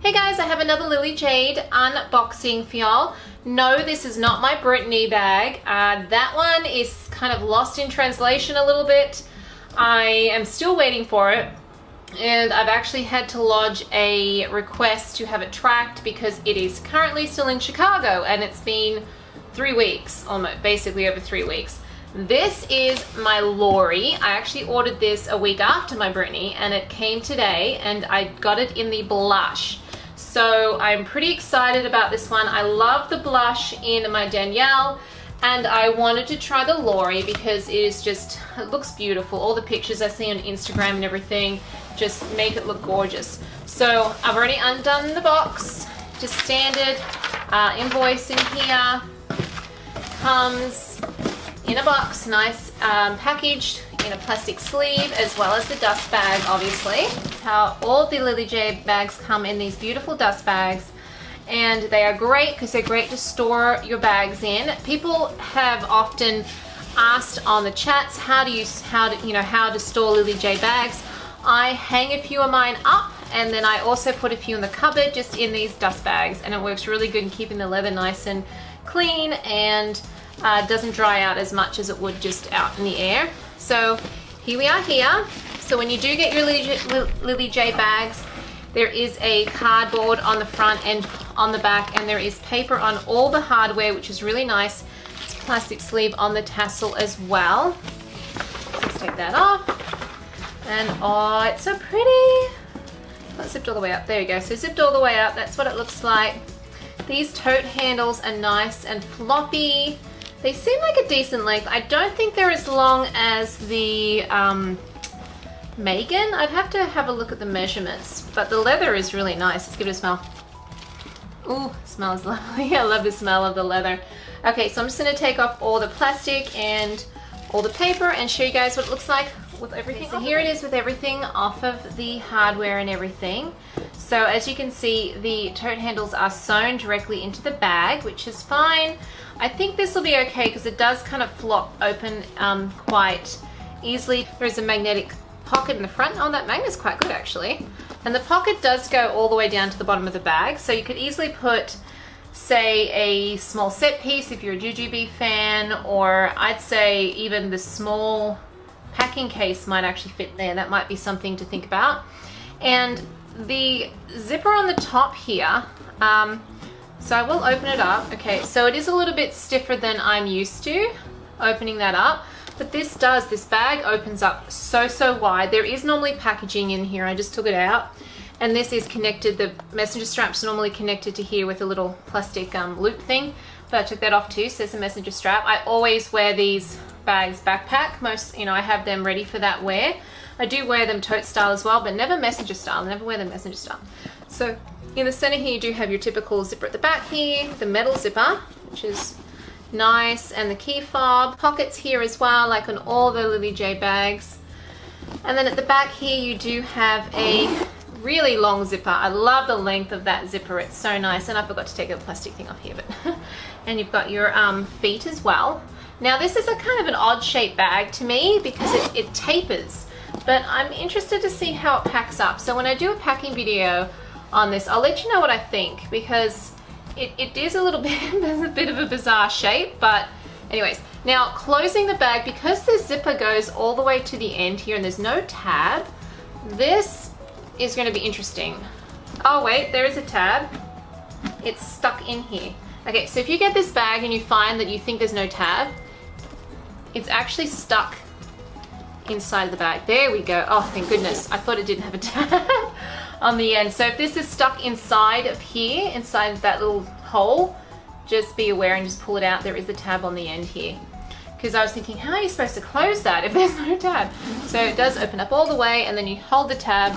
Hey guys, I have another Lily Jade unboxing for y'all. No, this is not my Brittany bag. That one is kind of lost in translation a little bit. I am still waiting for it, and I've actually had to lodge a request to have it tracked because it is currently still in Chicago and it's been 3 weeks, almost, basically over 3 weeks. This is my Lorie. I actually ordered this a week after my Brittany and it came today, and I got it in the blush. So I'm pretty excited about this one. I love the blush in my Danielle, and I wanted to try the Lorie because it looks beautiful. All the pictures I see on Instagram and everything just make it look gorgeous. So I've already undone the box, just standard invoice in here. Comes in a box, nice packaged in a plastic sleeve, as well as the dust bag, obviously. That's how all the Lily Jade bags come, in these beautiful dust bags. And they are great because they're great to store your bags in. People have often asked on the chats how to store Lily Jade bags. I hang a few of mine up, and then I also put a few in the cupboard just in these dust bags, and it works really good in keeping the leather nice and clean, and doesn't dry out as much as it would just out in the air. So here we are here. So when you do get your Lily Jade bags, there is a cardboard on the front and on the back, and there is paper on all the hardware, which is really nice. It's a plastic sleeve on the tassel as well. So let's take that off. And oh, it's so pretty. Not zipped all the way up. There you go. So zipped all the way up. That's what it looks like. These tote handles are nice and floppy. They seem like a decent length. I don't think they're as long as the Megan. I'd have to have a look at the measurements, but the leather is really nice. Let's give it a smell. Ooh, smells lovely. I love the smell of the leather. Okay, so I'm just gonna take off all the plastic and all the paper and show you guys what it looks like with everything. Okay, so here it is with everything off of the hardware and everything. So as you can see, the tote handles are sewn directly into the bag, which is fine. I think this will be okay because it does kind of flop open quite easily. There's a magnetic pocket in the front. Oh, that magnet's quite good actually. And the pocket does go all the way down to the bottom of the bag, so you could easily put, say, a small set piece if you're a Jujube fan, or I'd say even the small packing case might actually fit there. That might be something to think about. And the zipper on the top here, so I will open it up. Okay, so it is a little bit stiffer than I'm used to opening that up, but this bag opens up so wide. There is normally packaging in here. I just took it out, and this is connected, the messenger strap's normally connected to here with a little plastic loop thing, but I took that off too, so there's a messenger strap. I always wear these bags backpack. I have them ready for that wear. I do wear them tote style as well, but never messenger style. I never wear them messenger style. So in the center here, you do have your typical zipper at the back here, the metal zipper, which is nice, and the key fob. Pockets here as well, like on all the Lily Jade bags. And then at the back here, you do have a really long zipper. I love the length of that zipper. It's so nice. And I forgot to take the plastic thing off here, but and you've got your feet as well. Now this is a kind of an odd shaped bag to me because it tapers, but I'm interested to see how it packs up. So when I do a packing video on this, I'll let you know what I think, because it is a little bit, a bit of a bizarre shape, but anyways. Now closing the bag, because the zipper goes all the way to the end here and there's no tab, this is going to be interesting. Oh wait, there is a tab. It's stuck in here. Okay, so if you get this bag and you find that you think there's no tab, it's actually stuck inside of the bag. There we go. Oh, thank goodness. I thought it didn't have a tab on the end. So if this is stuck inside of here, inside that little hole, just be aware and just pull it out. There is a tab on the end here. Because I was thinking, how are you supposed to close that if there's no tab? So it does open up all the way, and then you hold the tab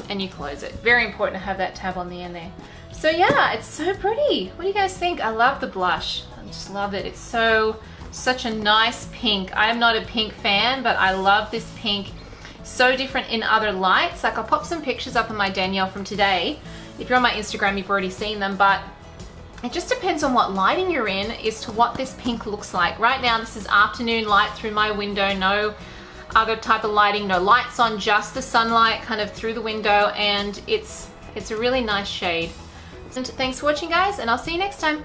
and you close it. Very important to have that tab on the end there. So yeah, it's so pretty. What do you guys think? I love the blush. I just love it. It's such a nice pink. I am not a pink fan, but I love this pink. So different in other lights. Like, I'll pop some pictures up on my Danielle from today. If you're on my Instagram, you've already seen them, but it just depends on what lighting you're in as to what this pink looks like. Right now, this is afternoon light through my window, no other type of lighting, no lights on, just the sunlight kind of through the window, and it's It's a really nice shade. And thanks for watching, guys, and I'll see you next time.